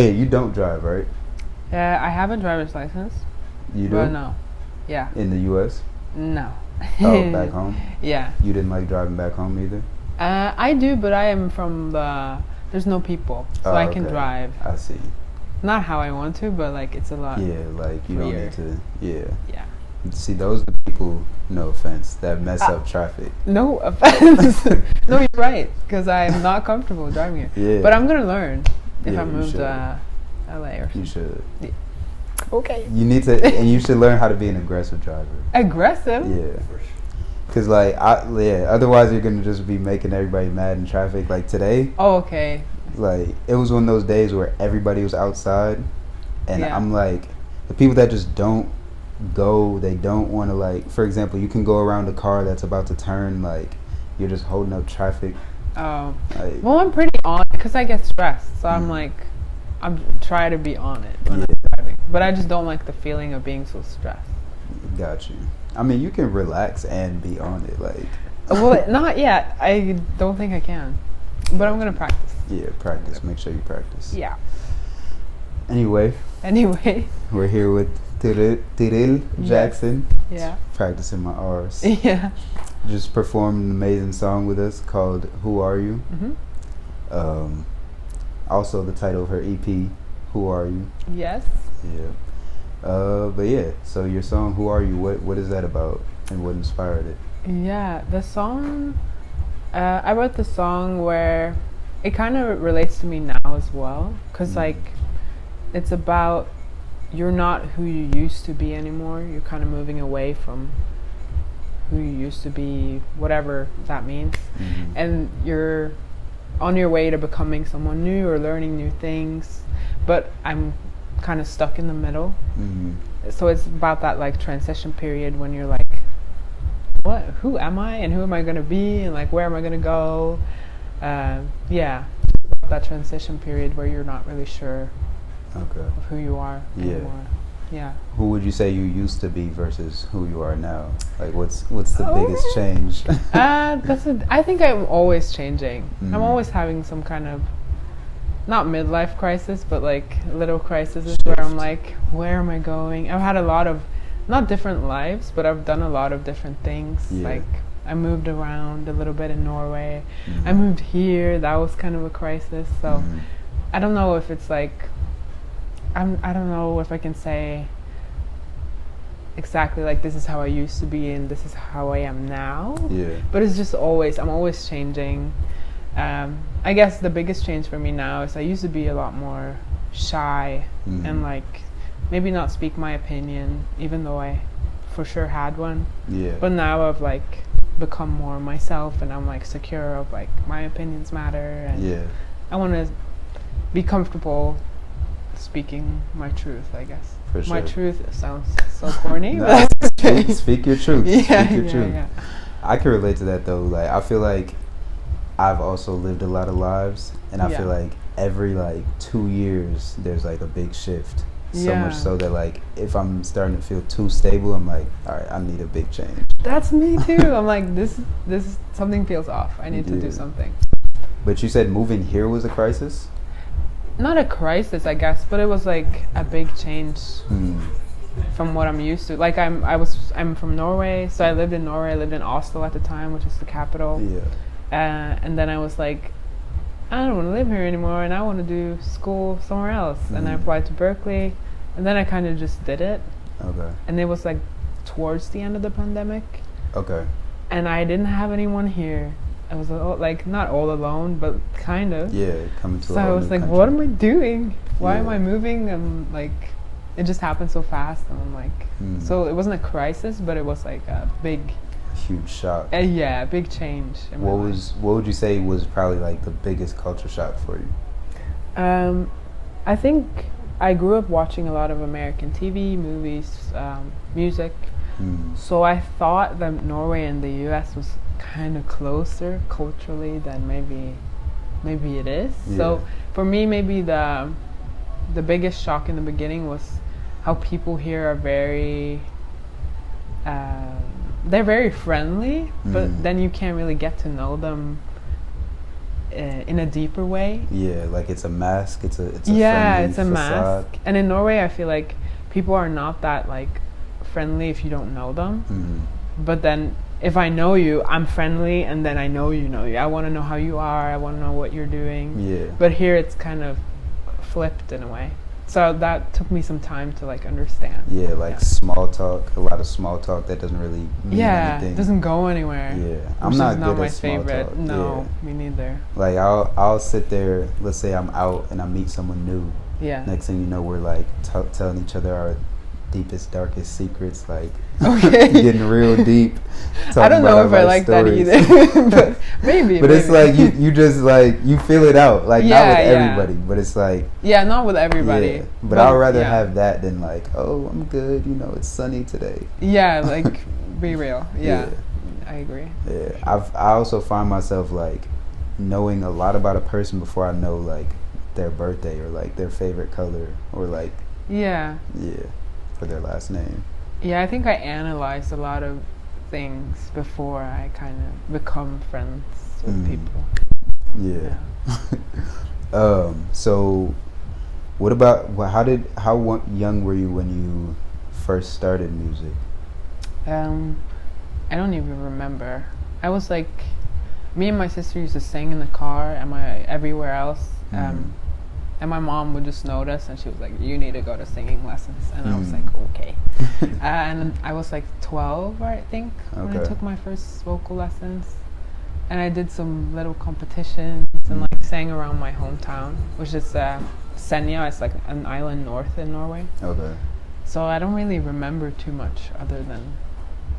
Oh yeah, you don't drive, right? I have a driver's license. You do? But no. Yeah. In the U.S.? No. Oh, back home? Yeah. You didn't like driving back home either? I do, but I am from there's no people, so I can drive. I see. Not how I want to, but like it's a lot. Yeah, like you don't need to. Yeah. Yeah. See, those are the people. No offense, that mess up traffic. No offense. No, you're right, because I'm not comfortable driving here. Yeah. But I'm gonna learn if I move should. to LA or something. You should. Yeah. Okay. You need to, and you should learn how to be an aggressive driver. Aggressive? Yeah. Cause like, otherwise you're gonna just be making everybody mad in traffic. Like today. Oh, okay. Like it was one of those days where everybody was outside, and I'm like, the people that just don't go, they don't want to, like, for example, you can go around a car that's about to turn, like you're just holding up traffic. Oh. Like, well, I'm pretty on because I get stressed, so I'm like, I'm trying to be on it when I'm driving, but I just don't like the feeling of being so stressed. Got you. I mean, you can relax and be on it, like. Well, not yet. I don't think I can, but I'm gonna practice. Yeah, practice. Make sure you practice. Yeah. Anyway, we're here with Tiril Jackson. Yeah. Practicing my R's. Yeah. Just performed an amazing song with us called "Who Are You." Mm-hmm. Also, the title of her EP, "Who Are You." Yes. Yeah. But yeah, so your song "Who Are You," what is that about, and what inspired it? Yeah, the song. I wrote the song where it kind of relates to me now as well, cause like it's about you're not who you used to be anymore. You're kind of moving away from who you used to be, whatever that means, and you're on your way to becoming someone new or learning new things. But I'm kind of stuck in the middle. So it's about that like transition period when you're like, who am I and who am I gonna be and like where am I gonna go? Yeah, about that transition period where you're not really sure of who you are anymore. Yeah. Who would you say you used to be versus who you are now? Like what's the biggest change? I think I'm always changing. I'm always having some kind of, not midlife crisis, but like little crises where I'm like, where am I going? I've had a lot of, not different lives, but I've done a lot of different things. Like I moved around a little bit in Norway. I moved here. That was kind of a crisis. So I don't know if it's like, I don't know if I can say exactly like this is how I used to be and this is how I am now. Yeah. But it's just I'm always changing. I guess the biggest change for me now is I used to be a lot more shy and like maybe not speak my opinion, even though I for sure had one. Yeah. But now I've like become more myself and I'm like secure of like my opinions matter and I want to be comfortable speaking my truth, I guess. For sure. My truth sounds so corny. No, speak your truth. Yeah, speak your truth. Yeah. I can relate to that though. Like I feel like I've also lived a lot of lives and I feel like every like 2 years there's like a big shift. So much so that like if I'm starting to feel too stable, I'm like, all right, I need a big change. That's me too. I'm like, this something feels off. I need to do something. But you said moving here was a crisis? Not a crisis, I guess, but it was like a big change from what I'm used to. Like I'm from Norway, so I lived in Norway. I lived in Oslo at the time, which is the capital. Yeah. And then I was like, I don't want to live here anymore, and I want to do school somewhere else. And I applied to Berkeley, and then I kind of just did it. Okay. And it was like towards the end of the pandemic. Okay. And I didn't have anyone here. I was like not all alone, but kind of. Yeah, coming to. So I was like, what am I doing? Why am I moving? And like, it just happened so fast, and I'm like, so it wasn't a crisis, but it was like a huge shock. Yeah, big change. What would you say was probably like the biggest culture shock for you? I think I grew up watching a lot of American TV, movies, music. So I thought that Norway and the US was kind of closer culturally than maybe it is. Yeah. So for me, maybe the biggest shock in the beginning was how people here are very they're very friendly, but then you can't really get to know them in a deeper way. Yeah, like it's a mask. It's a it's a facade. mask. And in Norway, I feel like people are not that like friendly if you don't know them. But then if I know you, I'm friendly, and then I know you. I want to know how you are. I want to know what you're doing. Yeah. But here it's kind of flipped in a way. So that took me some time to like understand. Yeah, like small talk, a lot of small talk that doesn't really mean anything. It doesn't go anywhere. Yeah, I'm not good my at small favorite. talk. No, me neither. Like I'll sit there. Let's say I'm out and I meet someone new. Yeah. Next thing you know, we're like telling each other our deepest, darkest secrets. Like getting real deep. I don't know if I like stories. That either. But maybe. But it's like you just like you feel it out. Like not with everybody, but it's like not with everybody. Yeah. But I'd rather have that than like, oh, I'm good. It's sunny today. Yeah, like be real. Yeah. I agree. Yeah, I also find myself like knowing a lot about a person before I know like their birthday or like their favorite color or like for their last name. Yeah, I think I analyze a lot of things before I kind of become friends with people. Yeah. So what about how young were you when you first started music? I don't even remember. I was like, me and my sister used to sing in the car and everywhere else. And my mom would just notice, and she was like, "You need to go to singing lessons." And I was like, "Okay." And I was like 12, I think, when I took my first vocal lessons. And I did some little competitions and like sang around my hometown, which is Senja. It's like an island north in Norway. Okay. So I don't really remember too much other than,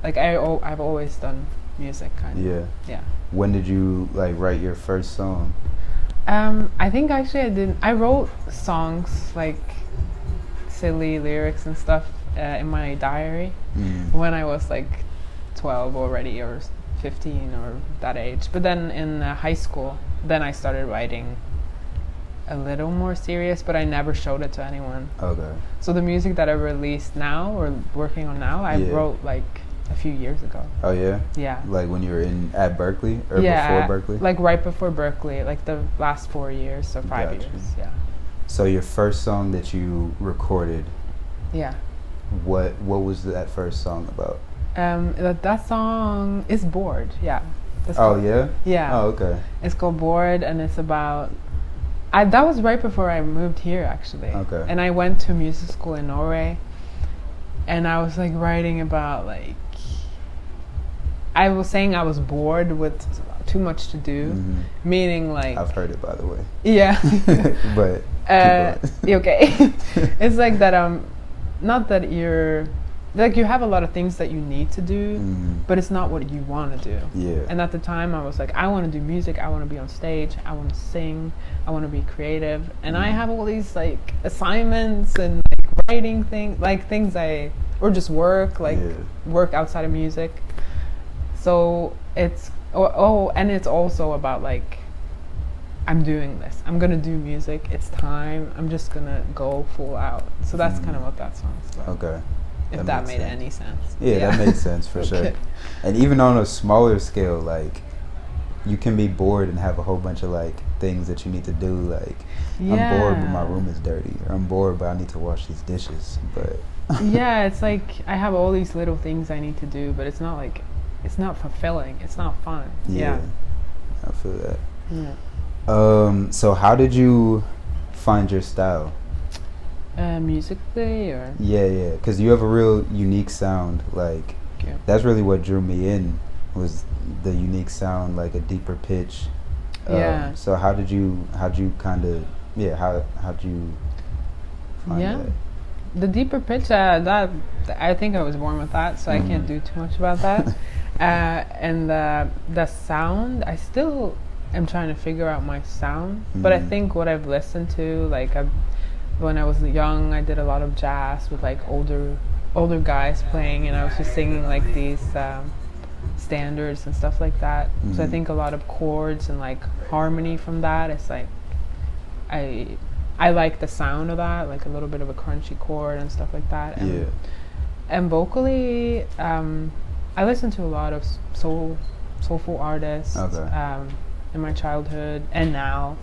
like I've always done music kind of. Yeah. Yeah. When did you like write your first song? I think actually I wrote songs like silly lyrics and stuff in my diary when I was like 12 already or 15 or that age. But then in high school, then I started writing a little more serious, but I never showed it to anyone. Okay. So the music that I released now or working on now, I wrote like a few years ago. Oh yeah? Yeah. Like when you were at Berkeley or before Berkeley? Like right before Berkeley, like the last 4 years, so 5 years. Yeah. So your first song that you recorded, what was that first song about? That song is Bored, yeah. Yeah? Yeah. Oh, okay. It's called Bored, and it's about, that was right before I moved here actually. Okay. And I went to music school in Norway, and I was like writing about like, I was saying I was bored with too much to do, meaning like... I've heard it, by the way. Yeah. But... okay. It's like that, not that you're... Like you have a lot of things that you need to do, but it's not what you want to do. Yeah. And at the time I was like, I want to do music, I want to be on stage, I want to sing, I want to be creative. And I have all these like assignments and like writing things, like things or just work, like work outside of music. So it's, and it's also about like, I'm doing this. I'm going to do music. It's time. I'm just going to go full out. So that's kind of what that song's about. Okay. If that made any sense. Yeah, that makes sense for sure. And even on a smaller scale, like, you can be bored and have a whole bunch of like things that you need to do. Like, I'm bored but my room is dirty. Or I'm bored but I need to wash these dishes. But yeah, it's like I have all these little things I need to do, but it's not like, it's not fulfilling. It's not fun. Yeah. I feel that. Yeah. So how did you find your style? Musically or? Yeah, because you have a real unique sound. Like, that's really what drew me in, was the unique sound, like a deeper pitch. So how'd you kind of, how'd you find that? The deeper pitch, that I think I was born with that, so I can't do too much about that. And the sound, I still am trying to figure out my sound, but I think what I've listened to, like when I was young, I did a lot of jazz with like older guys playing, and I was just singing like these standards and stuff like that. So I think a lot of chords and like harmony from that. It's like I like the sound of that, like a little bit of a crunchy chord and stuff like that. And vocally, I listen to a lot of soulful artists. in my childhood and now.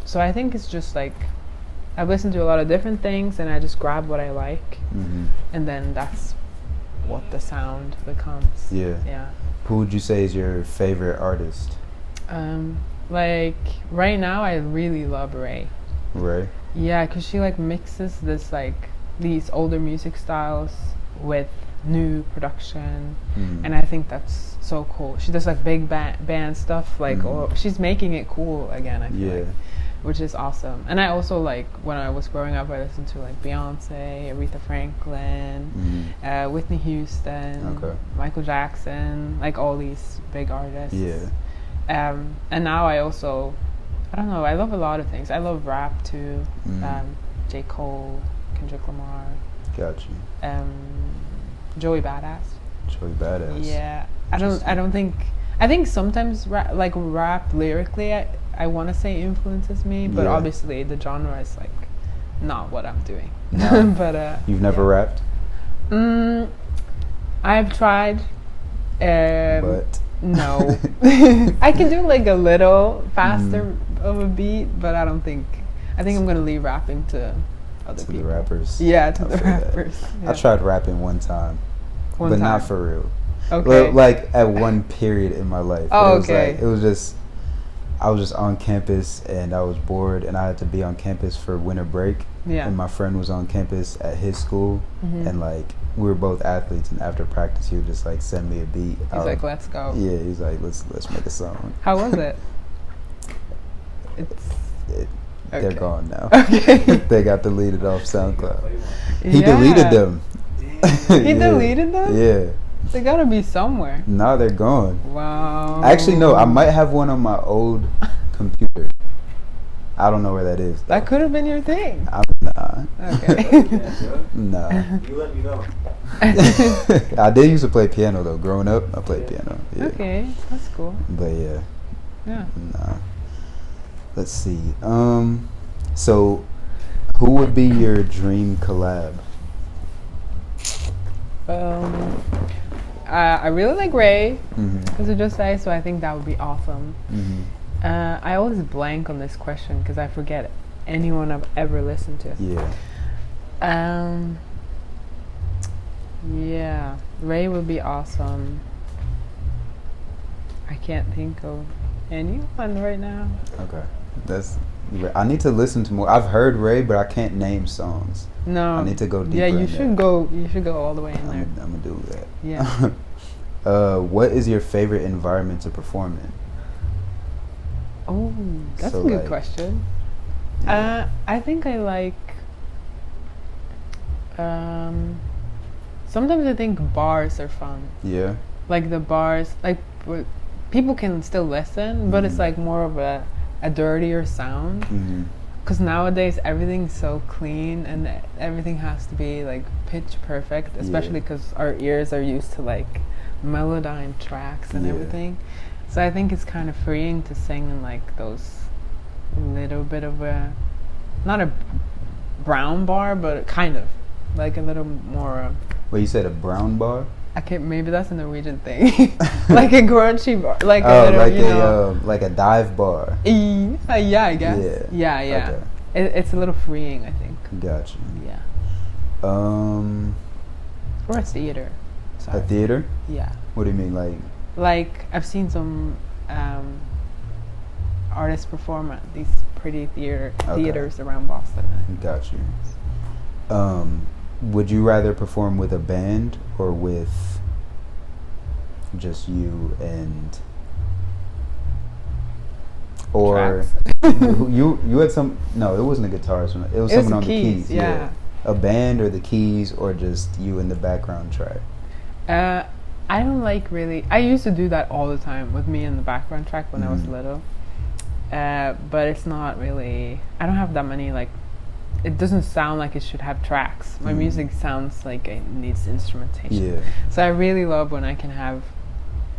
So I think it's just like I've listened to a lot of different things and I just grab what I like, and then that's what the sound becomes. Yeah. Who would you say is your favorite artist? Like right now I really love Ray. Yeah, because she like mixes this like these older music styles with new production, and I think that's so cool. She does like big band stuff, like she's making it cool again, I feel like, which is awesome. And I also like, when I was growing up, I listened to like Beyonce, Aretha Franklin, Whitney Houston, Michael Jackson, like all these big artists. And now I also, I don't know, I love a lot of things. I love rap too. J. Cole, Kendrick Lamar. Got you. Joey Badass. Yeah. I think sometimes rap lyrically, I want to say influences me, but obviously the genre is like not what I'm doing. No. But you've never rapped? I've tried. But no. I can do like a little faster of a beat, but I think I'm gonna leave rapping to other people. The rappers. Yeah, to the rappers. Yeah. I tried rapping one time, but not for real. Okay. Well, like at one period in my life. Oh, okay. I was just on campus and I was bored and I had to be on campus for winter break. Yeah. And my friend was on campus at his school, and like we were both athletes, and after practice he would just like send me a beat. He's like, let's go. Yeah, he's like, let's make a song. How was it? They're gone now. Okay. They got deleted off SoundCloud. He deleted them. He deleted them? Yeah. They gotta be somewhere. No, they're gone. Wow. Actually, no, I might have one on my old computer. I don't know where that is, though. That could have been your thing. Nah. Okay. Nah. You let me know. I did used to play piano, though. Growing up, I played piano. Yeah. Okay, that's cool. But yeah. Yeah. Nah. Let's see. So, who would be your dream collab? I really like Ray, as I just say, so I think that would be awesome. I always blank on this question because I forget anyone I've ever listened to. Yeah, Ray would be awesome. I can't think of anyone right now. Okay, I need to listen to more. I've heard Ray, but I can't name songs. No, I need to go deeper. Yeah, you should go. You should go all the way in there. I'm gonna do that. Yeah. What is your favorite environment to perform in? Oh, that's a good question. Yeah. I think I like. Sometimes I think bars are fun. Yeah. Like the bars, like people can still listen, but it's like more of a dirtier sound. Because nowadays everything's so clean and everything has to be like pitch perfect, especially because our ears are used to like Melodyne tracks and everything. So I think it's kind of freeing to sing in like those little bit of a, not a brown bar, but kind of like a little more. Well, you said a brown bar? Maybe that's a Norwegian thing. Like a crunchy bar, like like a dive bar. Yeah, I guess. Yeah. Okay. It's a little freeing, I think. Gotcha. Yeah. Or a theater. Sorry. A theater? Yeah. What do you mean, like? Like I've seen some artists perform at these pretty theaters around Boston. Got you. Would you rather perform with a band or with just you and, or you had some? No, it wasn't a guitarist. It was someone on the keys. Yeah. A band or the keys or just you in the background track. I don't like really. I used to do that all the time with me in the background track when I was little. But it's not really. I don't have that many like. It doesn't sound like it should have tracks. My music sounds like it needs instrumentation. Yeah. So I really love when I can have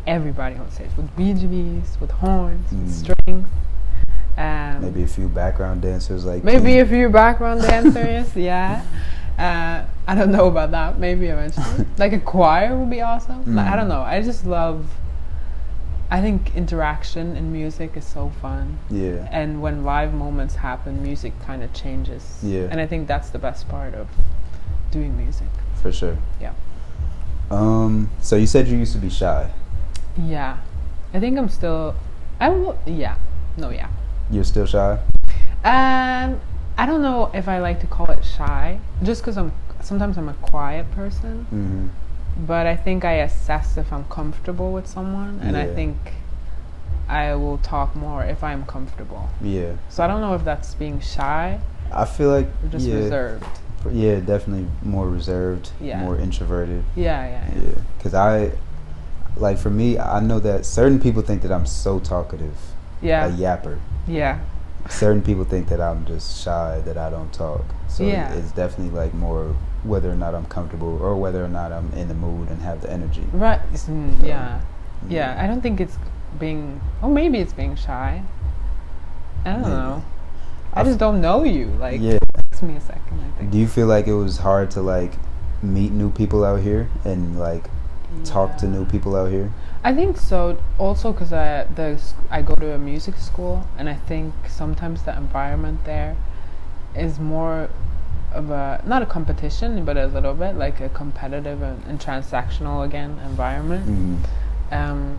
everybody on stage with BGVs, with horns, with strings. Maybe a few background dancers like. Maybe a few background dancers, yeah. I don't know about that. Maybe eventually, like a choir would be awesome. Like, I don't know. I just love I think interaction in music is so fun. Yeah. And when live moments happen, music kind of changes. Yeah. And I think that's the best part of doing music. For sure. Yeah. So you said you used to be shy. Yeah. I think I'm still. Yeah. No. Yeah. You're still shy? I don't know if I like to call it shy, just because sometimes I'm a quiet person. Mm-hmm. But I think I assess if I'm comfortable with someone, and I think I will talk more if I'm comfortable. Yeah. So I don't know if that's being shy. I feel like or just reserved. Yeah, definitely more reserved, more introverted. Yeah. Because like for me, I know that certain people think that I'm so talkative. Yeah. A yapper. Yeah. Certain people think that I'm just shy, that I don't talk. So it's definitely like more whether or not I'm comfortable or whether or not I'm in the mood and have the energy. Right. Yeah. I don't think it's being. Oh, maybe it's being shy. I don't know. I just don't know you. Like, ask me a second, I think. Do you feel like it was hard to like meet new people out here and like talk to new people out here? I think so. Also, because I go to a music school, and I think sometimes the environment there is more of not a competition, but a little bit like a competitive and transactional environment. Mm-hmm.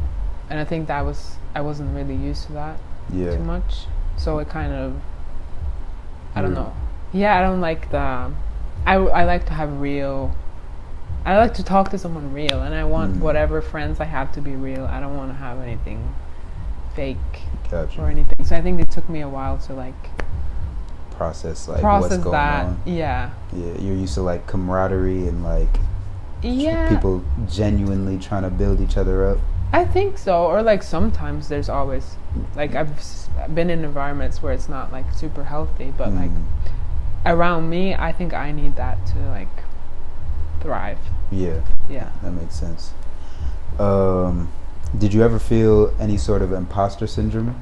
And I think I wasn't really used to that too much. So it kind of, I don't know. Yeah, I don't like I like to have real. I like to talk to someone real, and I want whatever friends I have to be real. I don't want to have anything fake or anything. So I think it took me a while to like process what's going on. Yeah, you're used to like camaraderie and like people genuinely trying to build each other up. I think so. Or like sometimes there's always like I've been in environments where it's not like super healthy, but like around me, I think I need that to like thrive. Yeah, that makes sense. Did you ever feel any sort of imposter syndrome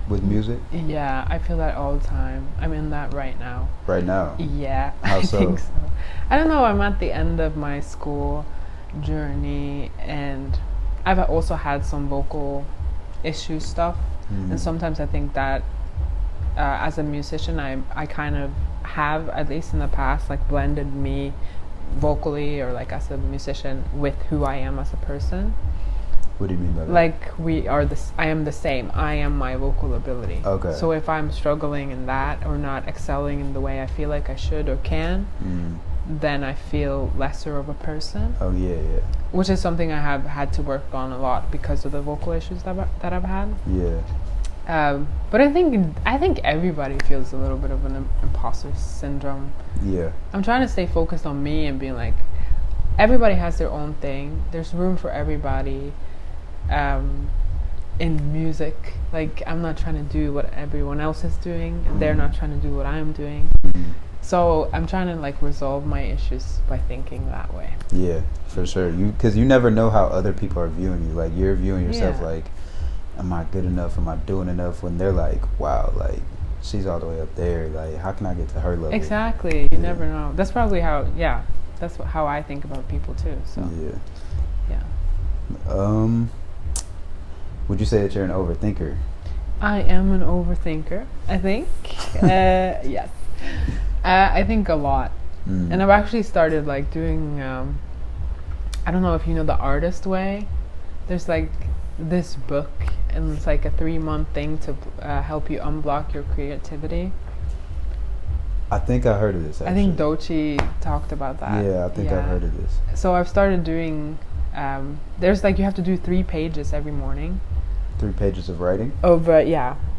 with music? Yeah, I feel that all the time. I'm in that right now. Right now? Yeah. How I so? think so. I don't know, I'm at the end of my school journey, and I've also had some vocal issue stuff, and sometimes I think that as a musician I kind of have, at least in the past, like blended me vocally or like as a musician with who I am as a person. What do you mean by that? Like I am the same. I am my vocal ability. Okay. So if I'm struggling in that or not excelling in the way I feel like I should or can, then I feel lesser of a person. Oh yeah. Which is something I have had to work on a lot because of the vocal issues that I've had. Yeah. But I think everybody feels a little bit of an imposter syndrome. Yeah. I'm trying to stay focused on me and being like, everybody has their own thing. There's room for everybody. In music, like I'm not trying to do what everyone else is doing, and they're not trying to do what I'm doing. So I'm trying to like resolve my issues by thinking that way. Yeah, for sure. Because you never know how other people are viewing you. Like you're viewing yourself like, am I good enough? Am I doing enough? When they're like, wow, like she's all the way up there. Like how can I get to her level? Exactly. You never know. That's probably how. Yeah, that's how I think about people too. So yeah. Would you say that you're an overthinker? I am an overthinker, I think. Yes. I think a lot. And I've actually started like doing, I don't know if you know The Artist Way. There's like this book, and it's like a 3-month thing to help you unblock your creativity. I think I heard of this, actually. I think Dochi talked about that. Yeah, I think I've heard of this. So I've started doing, there's like, you have to do 3 pages every morning. 3 pages of writing?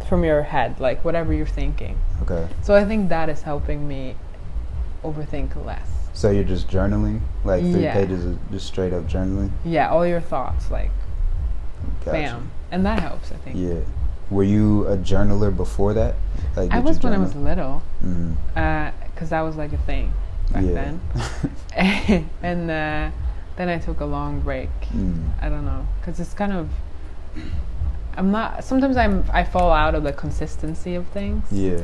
From your head, like whatever you're thinking. Okay. So I think that is helping me overthink less. So you're just journaling? Like 3 pages of just straight up journaling? Yeah, all your thoughts, like, gotcha. Bam. And that helps, I think. Yeah. Were you a journaler before that? Like, I was when I was little. Because that was like a thing back then. And then I took a long break. I don't know. Because it's kind of... sometimes I fall out of the consistency of things. Yeah.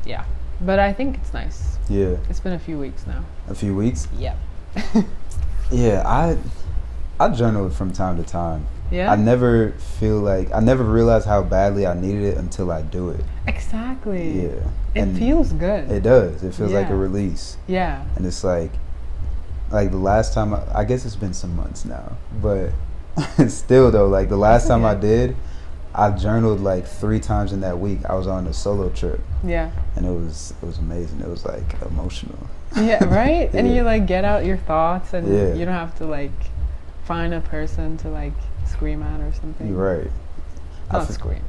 Yeah. But I think it's nice. Yeah. It's been a few weeks now. A few weeks? Yep. Yeah, I journal from time to time. Yeah. I never realized how badly I needed it until I do it. Exactly. Yeah. It feels good. It does. It feels like a release. Yeah. And it's like the last time, I guess it's been some months now, but still though, like the last time I did, I journaled like 3 times in that week. I was on a solo trip. Yeah. And it was amazing. It was like emotional. Yeah, right? And you like get out your thoughts, and you don't have to like find a person to like scream at or something. You're right. Not scream.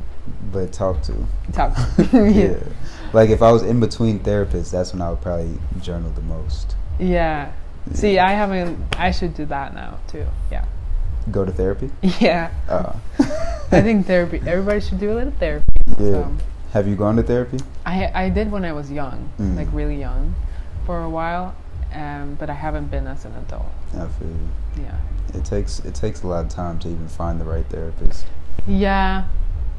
But talk to. Yeah. Like if I was in between therapists, that's when I would probably journal the most. Yeah. See, I should do that now too. Yeah. Go to therapy? Yeah. I think therapy, everybody should do a little therapy. Yeah. So. Have you gone to therapy? I did when I was young, like really young, for a while, but I haven't been as an adult. I feel you. Yeah. It takes a lot of time to even find the right therapist. Yeah.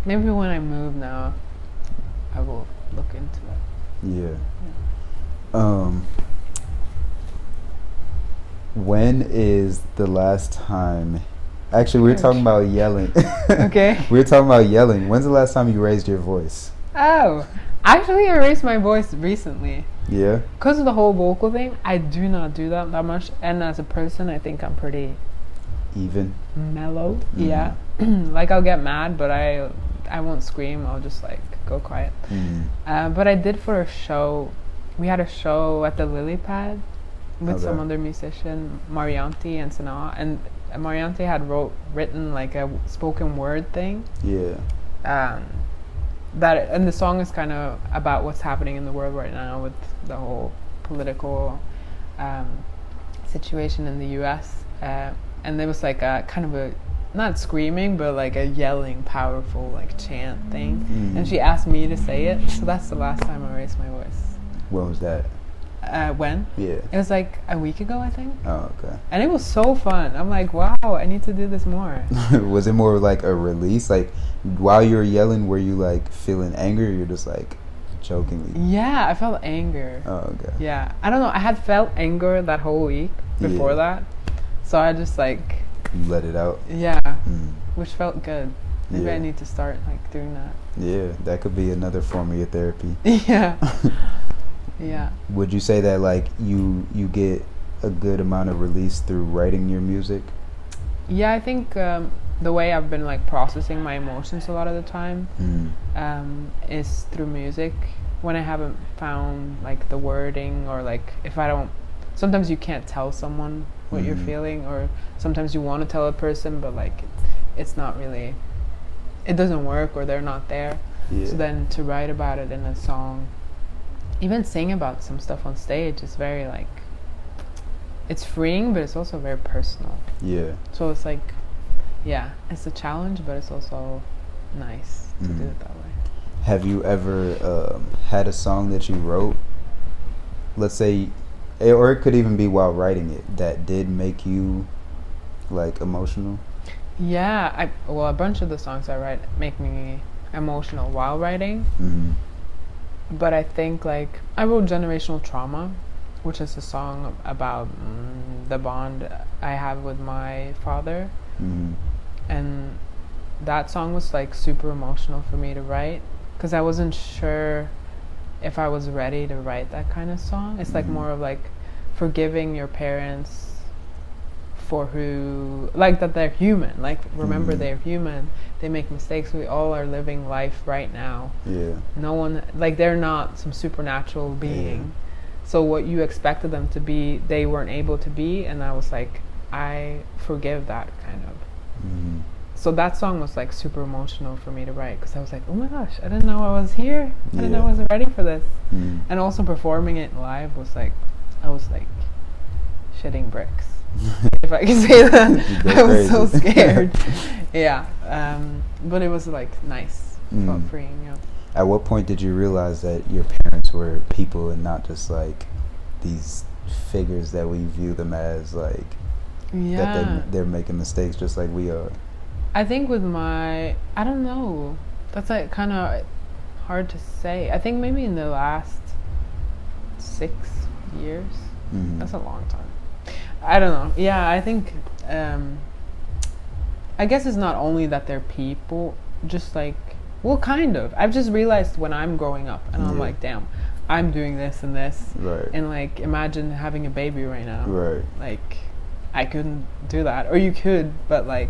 Maybe when I move now, I will look into it. Yeah. When is the last time? Actually, we were talking about yelling. Okay. We were talking about yelling. When's the last time you raised your voice? Oh, actually, I raised my voice recently. Yeah. Because of the whole vocal thing, I do not do that much. And as a person, I think I'm pretty even mellow. Yeah. Like I'll get mad, but I won't scream. I'll just like go quiet. But I did for a show. We had a show at the Lily Pad with some other musician, Marianti and Sanaa, and Marianti had written like a spoken word thing. Yeah. And the song is kind of about what's happening in the world right now with the whole political situation in the U.S. And there was like a kind of a, not screaming, but like a yelling, powerful like chant thing. And she asked me to say it, so that's the last time I raised my voice. When was that? When? Yeah. It was like a week ago, I think. Oh, okay. And it was so fun. I'm like, wow, I need to do this more. Was it more like a release? Like, while you were yelling, were you like feeling angry, or you're just like jokingly? Yeah, I felt anger. Oh, okay. Yeah. I don't know. I had felt anger that whole week before that. So I just like... You let it out? Yeah. Which felt good. Maybe I need to start like doing that. Yeah, that could be another form of your therapy. Yeah. Yeah. Would you say that like you get a good amount of release through writing your music? Yeah, I think the way I've been like processing my emotions a lot of the time is through music. When I haven't found like the wording, or like if I don't, sometimes you can't tell someone what you're feeling, or sometimes you want to tell a person but like it's not really, it doesn't work, or they're not there. So then to write about it in a song, even sing about some stuff on stage, is very like, it's freeing, but it's also very personal. Yeah. So it's like, yeah, it's a challenge, but it's also nice to do it that way. Have you ever had a song that you wrote, let's say, or it could even be while writing it, that did make you like emotional? Yeah, well, a bunch of the songs I write make me emotional while writing. But I think like I wrote Generational Trauma, which is a song about the bond I have with my father. And that song was like super emotional for me to write, because I wasn't sure if I was ready to write that kind of song. It's like more of like forgiving your parents for who, like that they're human, like remember they're human, they make mistakes, we all are living life right now. No one, like they're not some supernatural being, so what you expected them to be, they weren't able to be, and I was like, I forgive that kind of. So that song was like super emotional for me to write, because I was like, oh my gosh, I didn't know I was here, I didn't know I was ready for this. And also performing it live was like, I was like shitting bricks. If I can say that. I was so scared. But it was like nice. Felt freeing. Yeah. At what point did you realize that your parents were people and not just like these figures that we view them as, like that they're making mistakes just like we are? I think with my, I don't know, that's like kind of hard to say. I think maybe in the last 6 years. That's a long time. I don't know. Yeah, I think I I guess it's not only that they're people, just like, well, kind of. I've just realized when I'm growing up and I'm like, damn, I'm doing this and this. Right. And like, imagine having a baby right now. Right. Like, I couldn't do that. Or you could, but like,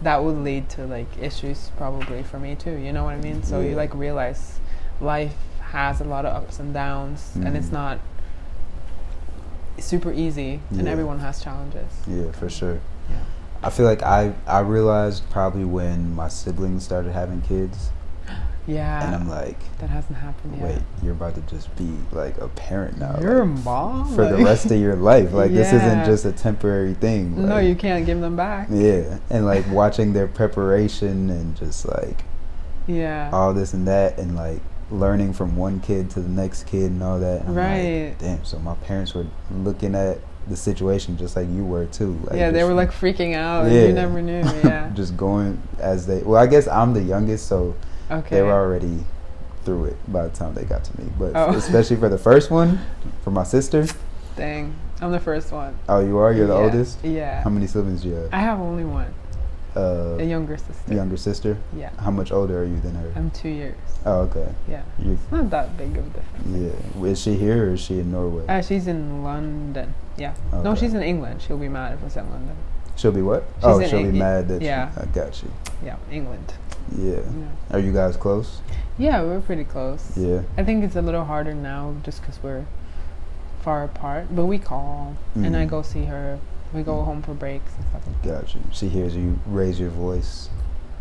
that would lead to like issues probably for me too. You know what I mean? So you like realize life has a lot of ups and downs and it's not super easy and everyone has challenges. Yeah, for sure. Yeah. I feel like I realized probably when my siblings started having kids. Yeah. And I'm like, that hasn't happened yet. Wait, you're about to just be like a parent now. You're like, a mom for the rest of your life. Like this isn't just a temporary thing. Like, no, you can't give them back. Yeah. And like watching their preparation and just like all this and that and like learning from one kid to the next kid and all that. And I'm like, damn, so my parents were looking at the situation just like you were too. Like, yeah, they were like freaking out and you never knew. Yeah. Just going as they, well, I guess I'm the youngest, so they were already through it by the time they got to me. But especially for the first one, for my sister. Dang, I'm the first one. Oh, you are? You're the oldest? Yeah. How many siblings do you have? I have only one. A younger sister. Younger sister? Yeah. How much older are you than her? I'm 2 years. Oh, okay. Yeah. It's not that big of a difference. Yeah. Is she here or is she in Norway? She's in London. Yeah. Okay. No, she's in England. She'll be mad if I said London. She'll be what? She'll be mad that I got you. Yeah, England. Yeah. Are you guys close? Yeah, we're pretty close. Yeah. I think it's a little harder now just because we're far apart. But we call and I go see her. We go home for breaks and stuff like that. Gotcha. She hears you raise your voice.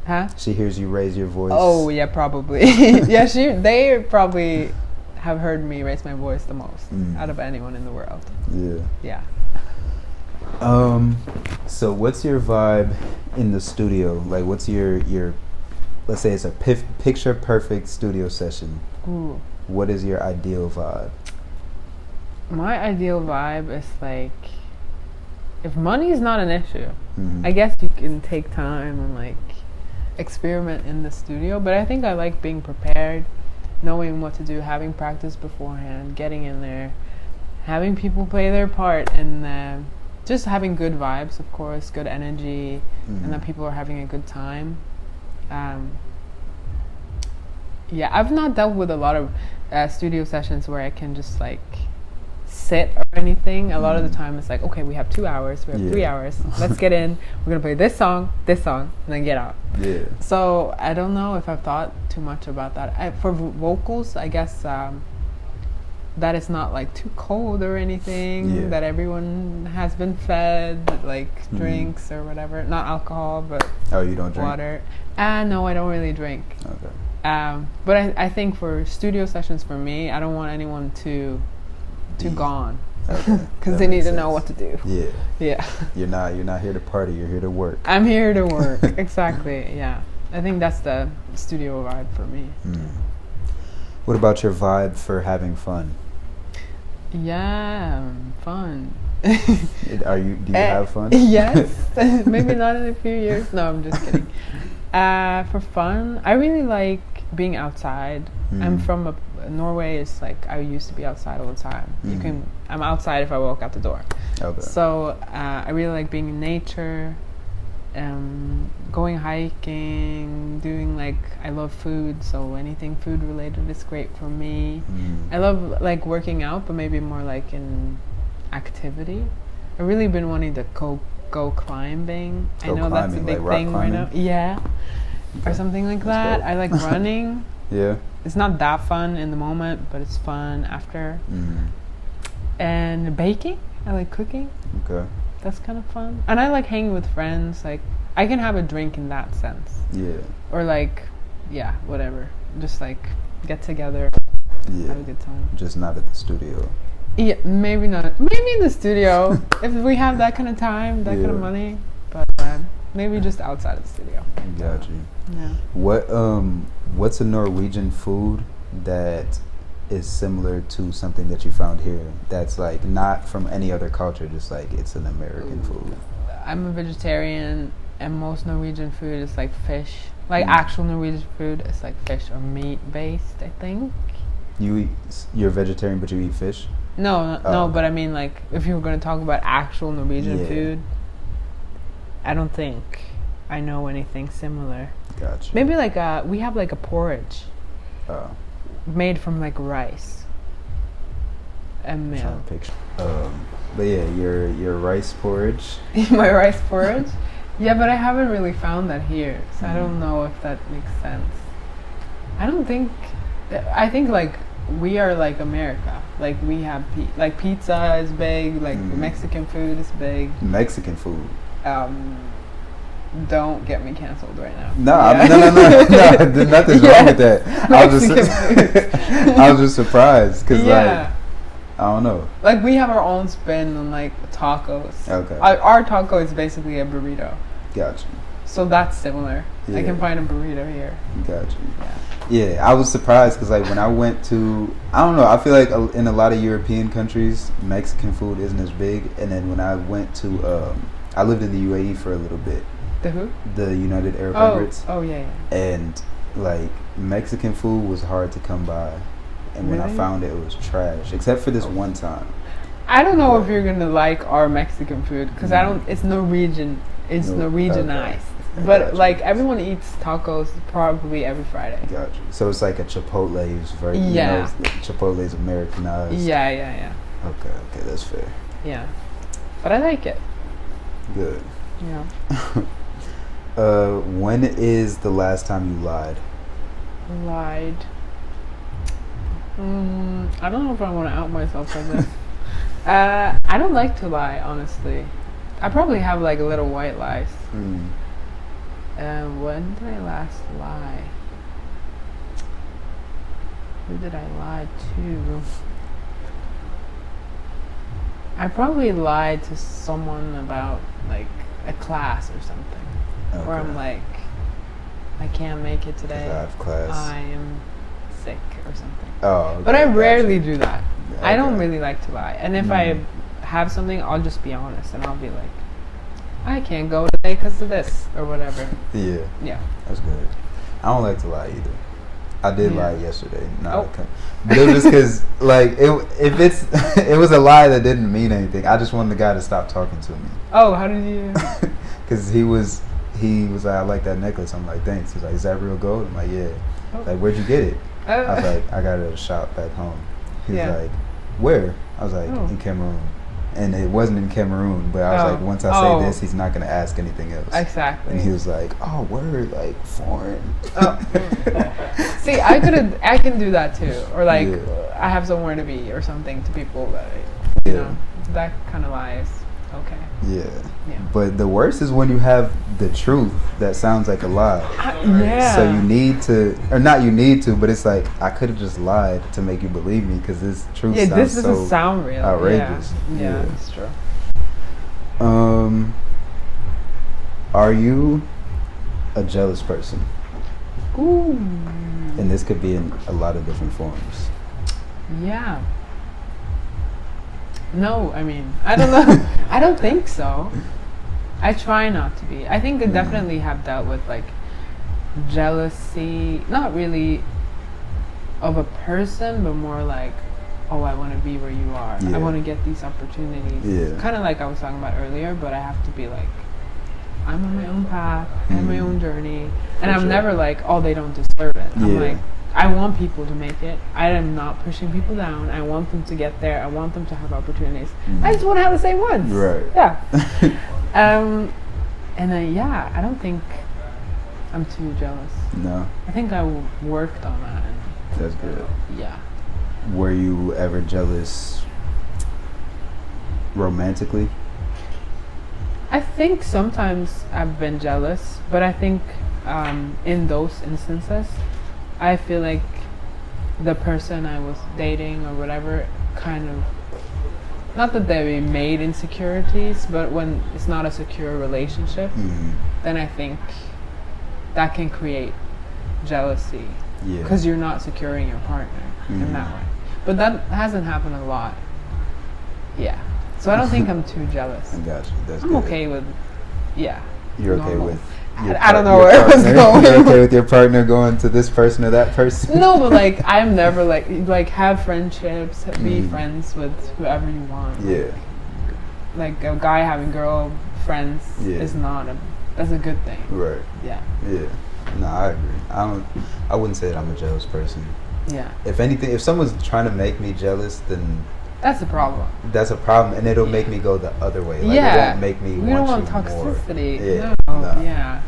Huh? She hears you raise your voice. Oh, yeah, probably. Yeah, they probably have heard me raise my voice the most out of anyone in the world. Yeah. So what's your vibe in the studio? Like, what's your let's say it's a picture perfect studio session. Ooh. What is your ideal vibe? My ideal vibe is like, if money is not an issue, I guess you can take time and like experiment in the studio. But I think I like being prepared, knowing what to do, having practice beforehand, getting in there, having people play their part, and just having good vibes, of course, good energy, and that people are having a good time. Yeah, I've not dealt with a lot of studio sessions where I can just like sit or anything. A lot of the time it's like, okay, we have 2 hours, we have 3 hours, let's get in, we're gonna play this song, and then get out. Yeah. So I don't know if I've thought too much about that. For vocals, I guess that it's not like too cold or anything, that everyone has been fed like drinks or whatever, not alcohol, but you don't drink? Water. No, I don't really drink. Okay. But I think for studio sessions, for me, I don't want anyone too gone, because they need to know what to do. Yeah. You're not here to party. You're here to work. I'm here to work. Exactly. Yeah. I think that's the studio vibe for me. What about your vibe for having fun? Yeah, fun. Do you have fun? Yes. Maybe not in a few years. No, I'm just kidding. For fun, I really like being outside. I'm from Norway. Is like I used to be outside all the time. I'm outside if I walk out the door. Okay. So I really like being in nature, going hiking, doing like, I love food, so anything food related is great for me. I love like working out, but maybe more like in activity. I've really been wanting to go climbing. I know that's a big thing right now. Yeah. Or something like that. I like running. Yeah. It's not that fun in the moment, but it's fun after. And baking. I like cooking. Okay. That's kind of fun. And I like hanging with friends. Like, I can have a drink in that sense. Yeah. Or like, yeah, whatever. Just like get together. Yeah. Have a good time. Just not at the studio. Yeah, maybe not. Maybe in the studio if we have that kind of time, that kind of money. But maybe just outside of the studio. Got you. Yeah. What's a Norwegian food that is similar to something that you found here that's like not from any other culture, just like it's an American food? I'm a vegetarian, and most Norwegian food is like fish. Like actual Norwegian food is like fish or meat based, I think. You're vegetarian, but you eat fish? No, but I mean, like, if you were going to talk about actual Norwegian food, I don't think I know anything similar. Gotcha. Maybe like we have like a porridge. Oh. Made from like rice and milk. But yeah, your rice porridge. My rice porridge? Yeah, but I haven't really found that here, so I don't know if that makes sense. I think like we are like America. Like we have like pizza is big, like Mexican food is big. Mexican food. Don't get me canceled right now. No, nothing's wrong with that. I was just surprised because like I don't know. Like we have our own spin on like tacos. Okay. Our taco is basically a burrito. Gotcha. So that's similar. Yeah. I can find a burrito here. Gotcha. Yeah. Yeah, I was surprised because like when I went to, I don't know, I feel like in a lot of European countries, Mexican food isn't as big. And then when I went to, I lived in the UAE for a little bit. The who? The United Arab Emirates. Oh yeah. And like Mexican food was hard to come by, and when I found it, it was trash. Except for this one time. I don't know if you're gonna like our Mexican food because I don't. It's Norwegian. It's Norwegianized. Okay. But like everyone eats tacos probably every Friday. Gotcha. So it's like a Chipotle's version. Yeah. You know, Chipotle's Americanized. Yeah. Okay, that's fair. Yeah, but I like it. Good. Yeah. When is the last time you lied? Lied. I don't know if I want to out myself for this. I don't like to lie, honestly. I probably have like little white lies. When did I last lie? Who did I lie to? I probably lied to someone about like a class or something. Okay. Where I'm like, I can't make it today. I have class. I am sick or something. Oh, okay, but I rarely do that. Okay. I don't really like to lie. And if I have something, I'll just be honest and I'll be like, I can't go today because of this or whatever. Yeah. That's good. I don't like to lie either. I did lie yesterday. But it was just because, like, it was a lie that didn't mean anything. I just wanted the guy to stop talking to me. Oh, how did you? Because he was like, I like that necklace. I'm like, thanks. He's like, is that real gold? I'm like, yeah. Like, where'd you get it? I was like, I got it at a shop back home. He was like, where? I was like, in Cameroon. And it wasn't in Cameroon, but I was like, once I say this, he's not going to ask anything else. Exactly. And he was like, oh, word, like, foreign. See, I can do that too. Or like, I have somewhere to be or something to people that, you know, that kind of lie is okay. Yeah. But the worst is when you have the truth that sounds like a lie. So you need to, or not you need to, but it's like, I could have just lied to make you believe me because this truth sounds this so doesn't sound real. Outrageous. Yeah, that's true. Are you a jealous person? Ooh. And this could be in a lot of different forms. Yeah. No, I mean, I don't know. I don't think so. I try not to be. I think I definitely have dealt with like jealousy, not really of a person, but more like, oh, I want to be where you are. I want to get these opportunities. Kind of like I was talking about earlier, but I have to be like, I'm on my own path, I have my own journey. And I'm never like, oh, they don't deserve it. I'm like, I want people to make it. I am not pushing people down. I want them to get there. I want them to have opportunities. I just want to have the same ones. Right. Yeah. And then, I don't think I'm too jealous. No. I think I worked on that. That's good. Yeah. Were you ever jealous romantically? I think sometimes I've been jealous, but I think in those instances, I feel like the person I was dating or whatever kind of, not that they made insecurities, but when it's not a secure relationship, then I think that can create jealousy because you're not securing your partner in that way. But that hasn't happened a lot. Yeah. So I don't think I'm too jealous. I got you. That's I'm good. okay with, You're normal. okay with I don't know where I was going. You're okay with your partner going to this person or that person? No, but like I'm never like have friendships, be friends with whoever you want. Yeah. Like a guy having girl friends is not a that's a good thing. Right. Yeah. Yeah. No, I agree. I wouldn't say that I'm a jealous person. Yeah. If anything, if someone's trying to make me jealous, then that's a problem. That's a problem, and it'll make me go the other way. Like, yeah. It won't make me we want don't want you toxicity. more. Yeah. No. Yeah.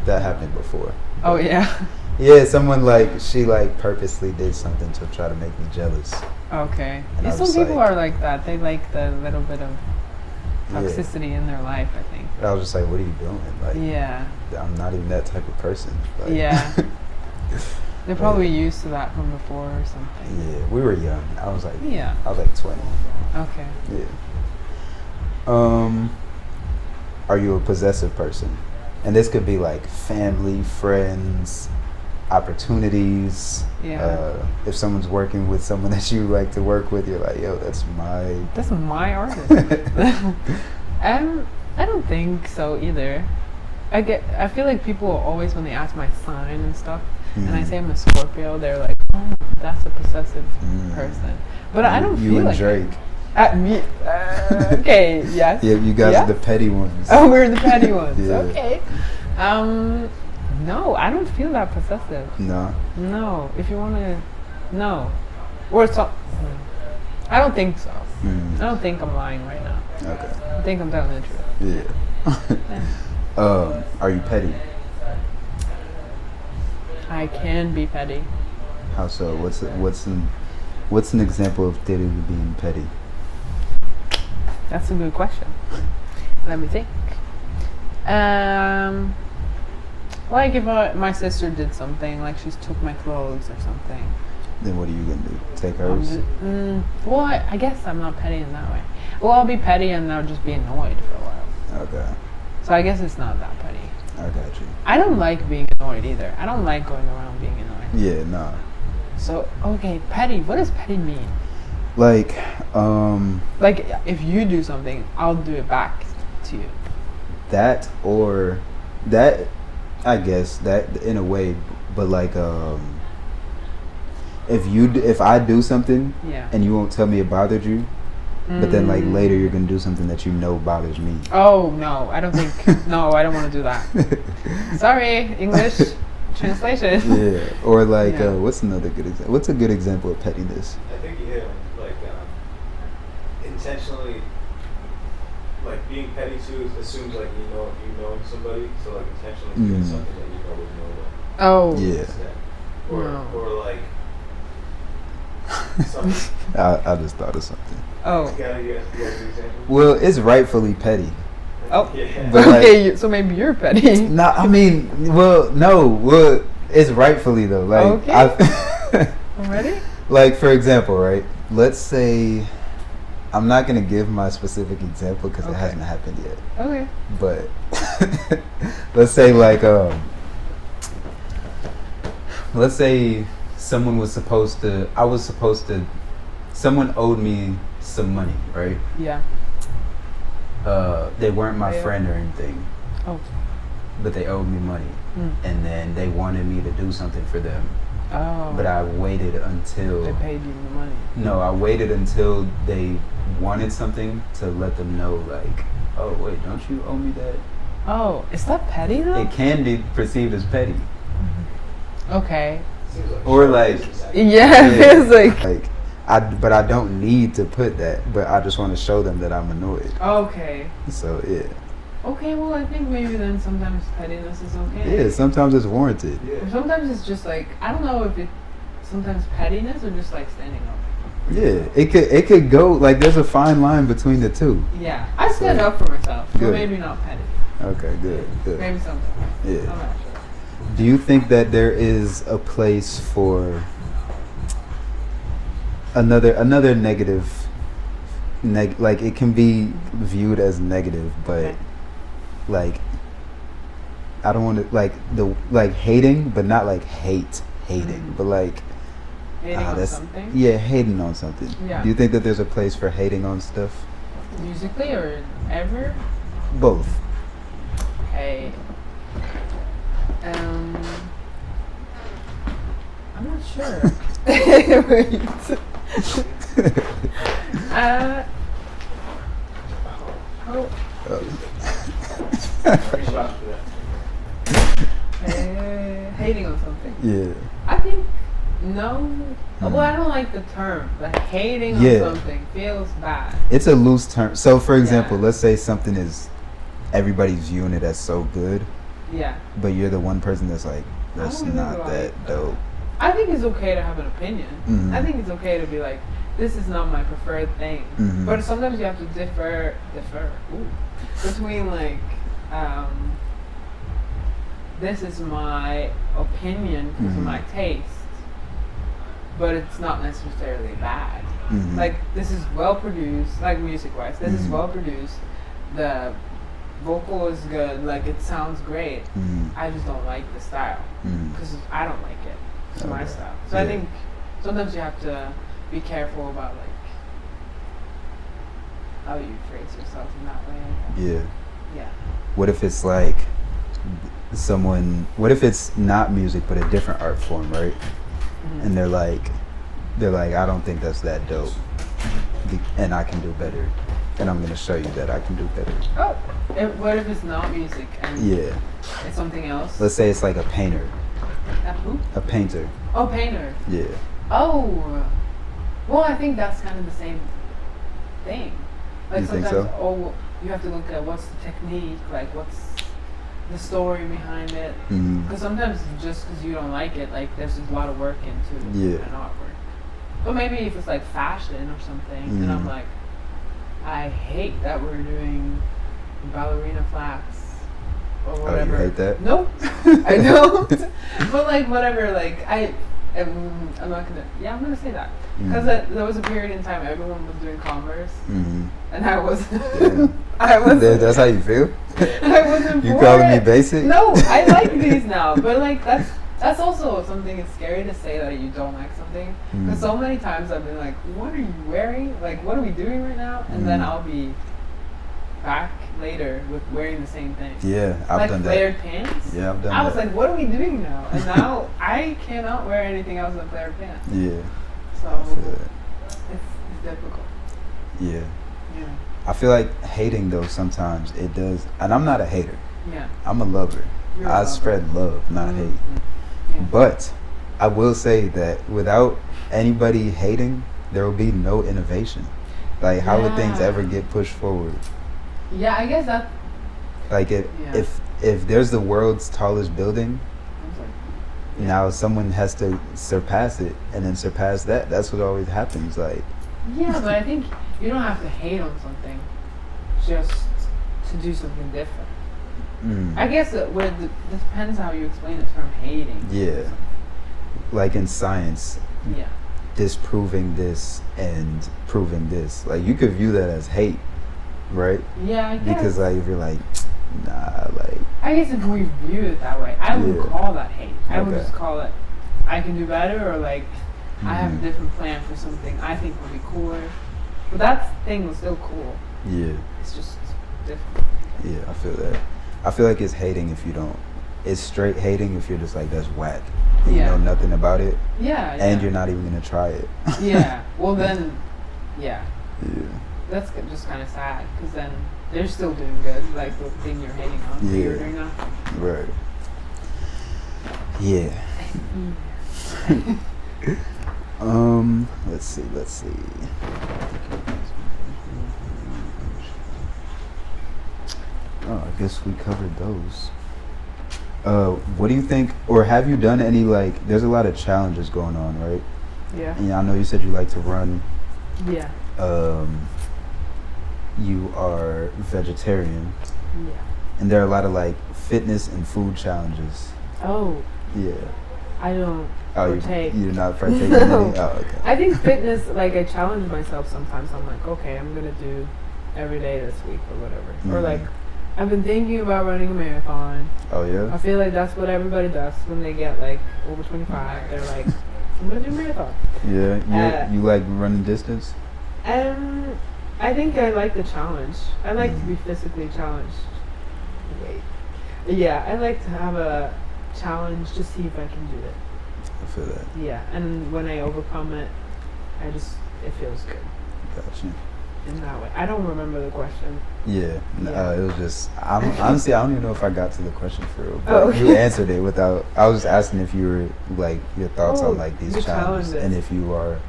That happened before. Oh yeah. Yeah, someone she purposely did something to try to make me jealous. Okay. Yeah, some people are like that. They like the little bit of toxicity in their life, I think. I was just like, what are you doing? Like, yeah. I'm not even that type of person. Like, yeah. They're probably used to that from before or something. Yeah, we were young. I was like 20. Okay. Yeah. Are you a possessive person? And this could be like family, friends, opportunities. Yeah. If someone's working with someone that you like to work with, you're like, yo, that's my artist. I don't think so either. I feel like people always, when they ask my sign and stuff, and I say I'm a Scorpio, they're like, oh, that's a possessive person. But I don't feel like Drake. Me. Okay. Yes. Yeah, you guys are the petty ones. Oh, we're the petty ones. Yeah. Okay. No, I don't feel that possessive. No. If you want to, no. Or so. I don't think so. I don't think I'm lying right now. Okay. I think I'm telling the truth. Yeah. Are you petty? I can be petty. How so? What's an example of Tiril being petty? That's a good question. Let me think. Like if my sister did something, like she took my clothes or something. Then what are you gonna do? Take hers? Well, I guess I'm not petty in that way. Well, I'll be petty and I'll just be annoyed for a while. Okay. So I guess it's not that petty. I got you. I don't like being annoyed either. I don't like going around being annoyed. Yeah, nah. So, okay, petty. What does petty mean? Like if you do something, I'll do it back to you. That or that, I guess that in a way, but like if I do something and you won't tell me it bothered you, but then like later you're gonna do something that you know bothers me. Oh no, I don't think. No, I don't want to do that. Sorry, English translation. Yeah, or like what's another good example? What's a good example of pettiness? I think intentionally, like being petty too assumes like you know somebody, so like intentionally doing something that you know would know them. Oh yeah. Or like something. I just thought of something. Oh. You guys do examples? Well, it's rightfully petty. Oh. Yeah. But okay, so maybe you're petty. No, I mean, well, it's rightfully though. Like, okay. Ready? Like, for example, right? Let's say, I'm not gonna give my specific example because it hasn't happened yet. Okay. But let's say like let's say someone owed me some money, right? Yeah. They weren't my friend or anything. Oh. But they owed me money. And then they wanted me to do something for them. Oh. But I waited until they paid you the money. No, I waited until they wanted something to let them know, like, oh wait, don't you owe me that? Oh, is that petty though? It can be perceived as petty. Okay. Or like, it feels like but I don't need to put that, but I just want to show them that I'm annoyed. Okay. So yeah. Okay, well I think maybe then sometimes pettiness is okay. Yeah, sometimes it's warranted. Or sometimes it's just like, I don't know if it's sometimes pettiness or just like standing up. Yeah, it could go like there's a fine line between the two. Yeah, I stand up for myself, but maybe not petty. Okay, good. Maybe something. Yeah. I'm not sure. Do you think that there is a place for another negative, like it can be viewed as negative, but like I don't want to like hating, but not like hating, but like hating on something. Yeah, hating on something. Yeah. Do you think that there's a place for hating on stuff? Musically or ever? Both. Okay. I'm not sure. Wait. Hating on something. Yeah. I think no. Well, I don't like the term. Like hating on something feels bad. It's a loose term. So, for example, let's say something is everybody's viewing it as so good. Yeah. But you're the one person that's like, that's not that dope. I think it's okay to have an opinion. Mm-hmm. I think it's okay to be like, this is not my preferred thing. Mm-hmm. But sometimes you have to differ between like, this is my opinion because of my taste, but it's not necessarily bad. Mm-hmm. Like, this is well produced, like music-wise, this is well produced. The vocal is good, like it sounds great. I just don't like the style because I don't like it. It's my style. So I think sometimes you have to be careful about like how you phrase yourself in that way. Yeah. What if it's like what if it's not music but a different art form, right? And they're like, I don't think that's that dope, and I can do better, and I'm gonna show you that I can do better. Oh, what if it's not music and it's something else? Let's say it's like a painter. A who? A painter. Oh, painter. Yeah. Oh, well, I think that's kind of the same thing. Like you sometimes, think so? You have to look at what's the technique, like what's the story behind it. Because sometimes just because you don't like it, like there's a lot of work into an artwork. But maybe if it's like fashion or something, and I'm like, I hate that we're doing ballerina flats or whatever. Oh, you hate that? Nope, I don't. But like whatever, like I'm not gonna. Yeah, I'm gonna say that because there was a period in time everyone was doing Converse, and I was. I was. That's how you feel? I wasn't. You calling me basic? No, I like these now, but like that's also something. It's scary to say that you don't like something because so many times I've been like, "What are you wearing? Like, what are we doing right now?" And then I'll be back later with wearing the same thing. Yeah, I've done that. Like flared pants. Yeah, I've done that. I was like, "What are we doing now?" And now I cannot wear anything else than flared pants. Yeah. So it's difficult. Yeah. Yeah. I feel like hating though sometimes it does, and I'm not a hater. Yeah. I'm a lover. I spread love, not hate. Yeah. But I will say that without anybody hating, there will be no innovation. Like, how would things ever get pushed forward? Yeah, I guess that. Like if there's the world's tallest building, now someone has to surpass it and then surpass that. That's what always happens. Like. Yeah, but I think you don't have to hate on something just to do something different. I guess it depends how you explain the term hating. Yeah. Like in science. Yeah. Disproving this and proving this. Like, you could view that as hate, right? Yeah, I guess. Because like if you're like, nah, like. I guess if we view it that way, I wouldn't call that hate. I would just call it, I can do better, or like, I have a different plan for something I think would be cooler. But that thing was still cool. Yeah. It's just different. Yeah, I feel that. I feel like it's hating if you don't. It's straight hating if you're just like, that's whack. And you know nothing about it. Yeah. And you're not even going to try it. Yeah. Well then, yeah. Yeah. That's just kind of sad because then they're still doing good. Like the thing you're hating on. Yeah. You're doing nothing. Right. Yeah. Let's see. Oh, I guess we covered those. What do you think, or have you done any, like, there's a lot of challenges going on, right? Yeah. And I know you said you like to run. Yeah. You are vegetarian. Yeah. And there are a lot of, like, fitness and food challenges. Oh. Yeah. I don't partake. You're not partaking in any? Oh, okay. I think fitness, like, I challenge myself sometimes. I'm like, okay, I'm going to do every day this week or whatever. Or, like, I've been thinking about running a marathon. Oh, yeah? I feel like that's what everybody does when they get, like, over 25. They're like, I'm going to do a marathon. Yeah? You like running distance? I think I like the challenge. I like to be physically challenged. Yeah, I like to have a challenge to see if I can do it. I feel that. Yeah, and when I overcome it, it feels good. Gotcha. In that way. I don't remember the question. Yeah, it was just. Honestly, I don't even know if I got to the question for real. But okay. You answered it without. I was just asking if you were like your thoughts on like these challenges, and if you are.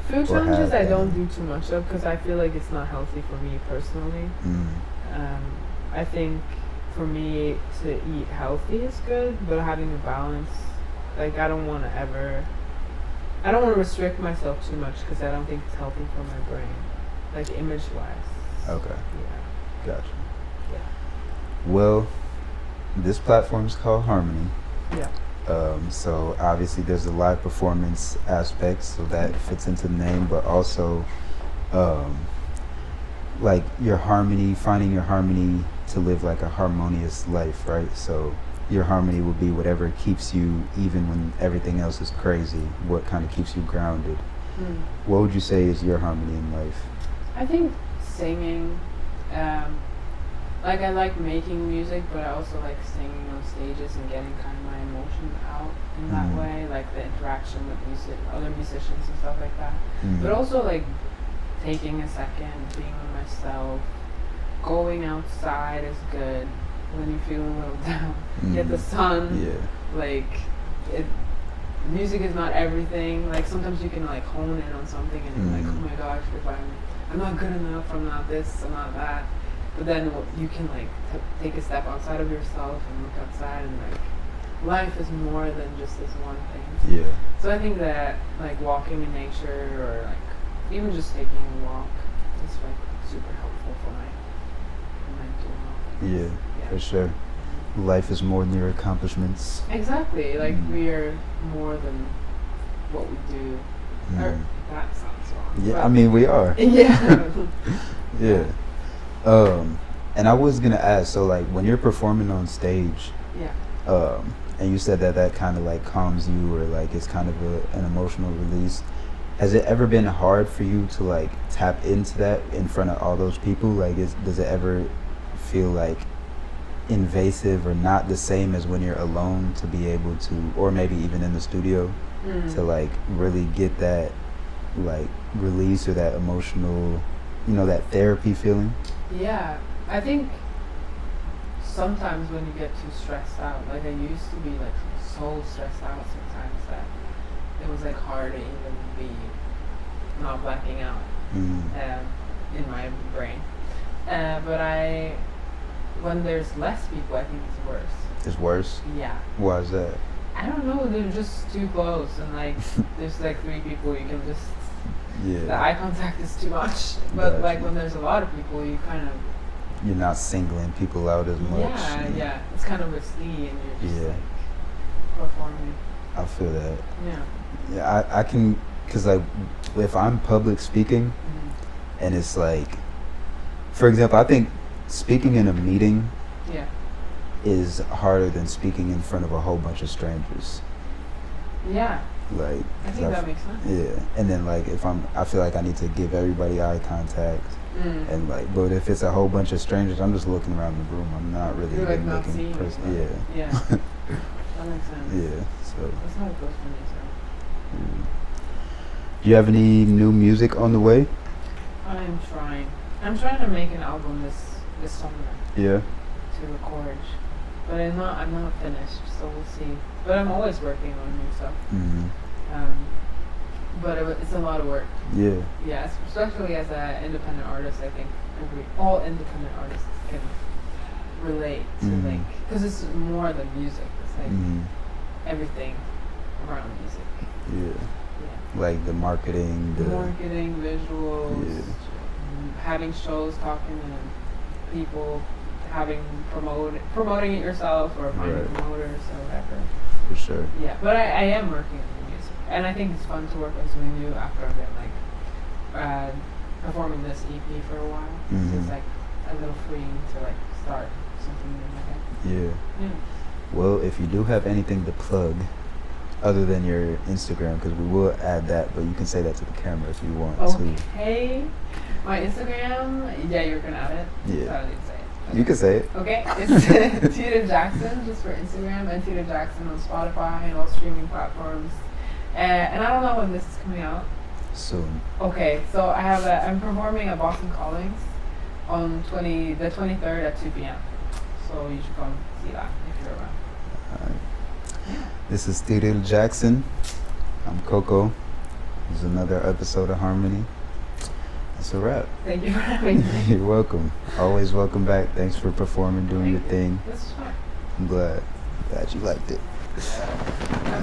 Food challenges I don't do too much of because I feel like it's not healthy for me personally. I think for me to eat healthy is good, but having a balance, like I don't want to restrict myself too much because I don't think it's healthy for my brain, like image wise. Okay. Yeah. Gotcha. Yeah. Well, this platform is called Harmony. Yeah. So obviously there's a live performance aspect, so that fits into the name, but also like your harmony, finding your harmony to live like a harmonious life, right? So your harmony will be whatever keeps you, even when everything else is crazy, what kind of keeps you grounded. What would you say is your harmony in life? I think singing. Like I like making music, but I also like singing on stages and getting kind of my emotion out in that way, like the interaction with other musicians and stuff like that. But also like taking a second, being with myself, going outside is good when you feel a little down. Get the sun. Yeah. Like music is not everything. Like sometimes you can like hone in on something and you're like, oh my gosh, if I'm not good enough, I'm not this, I'm not that. But then you can like take a step outside of yourself and look outside and like life is more than just this one thing. Yeah. So I think that like walking in nature or like even just taking a walk is like super helpful for my mental health. Yeah, for sure. Life is more than your accomplishments. Exactly. Like we are more than what we do. Or that sounds wrong. Yeah, I mean we are. Yeah. Yeah. And I was gonna ask, so like when you're performing on stage, and you said that kind of like calms you or like it's kind of an emotional release. Has it ever been hard for you to like tap into that in front of all those people? Like, does it ever feel like invasive or not the same as when you're alone to be able to, or maybe even in the studio, to like really get that like release or that emotional, that therapy feeling? Yeah, I think sometimes when you get too stressed out, like I used to be like so stressed out sometimes that it was like hard to even be not blacking out in my brain. But when there's less people, I think it's worse. It's worse? Yeah. Why is that? I don't know, they're just too close and like there's like 3 people you can just the eye contact is too much. But like when there's a lot of people you kind of you're not singling people out as much. Yeah. It's kind of risky and you're just like performing. I feel that. Yeah, I can, because like if I'm public speaking and it's like, for example, I think speaking in a meeting is harder than speaking in front of a whole bunch of strangers. Yeah. Like, I think that makes sense. Yeah, and then like I feel like I need to give everybody eye contact, and like, but if it's a whole bunch of strangers, I'm just looking around the room. I'm not really You're like not looking. seeing Yeah. That makes sense. Yeah. So. That's how it goes for me. So. Do you have any new music on the way? I'm trying to make an album this summer. Yeah. To record, but I'm not finished, so we'll see. But I'm always working on new stuff. But it's a lot of work. Yeah. Yeah, especially as an independent artist, I think all independent artists can relate to like, because it's more than music. It's like everything around music. Yeah. Like the marketing, visuals, having shows, talking to people, promoting it yourself or finding promoters or whatever. For sure. Yeah, but I am working on the music, and I think it's fun to work on something new after I've been like performing this EP for a while. So it's like a little freeing to like start something new in my head. Yeah. Well, if you do have anything to plug, other than your Instagram, because we will add that, but you can say that to the camera if you want to. Okay. My Instagram, you're gonna add it? Yeah. So I need to say it. Okay. You can say it. Okay, it's Tiril Jackson, just for Instagram, and Tiril Jackson on Spotify and all streaming platforms. And I don't know when this is coming out. Soon. Okay, so I'm performing at Boston Callings on the 23rd at 2 p.m. So you should come see that if you're around. This is Tiril Jackson. I'm Coco. This is another episode of Harmony. That's a wrap. Thank you for having me. You're welcome. Always welcome back. Thanks for performing, doing your thing. This is fun. I'm glad you liked it.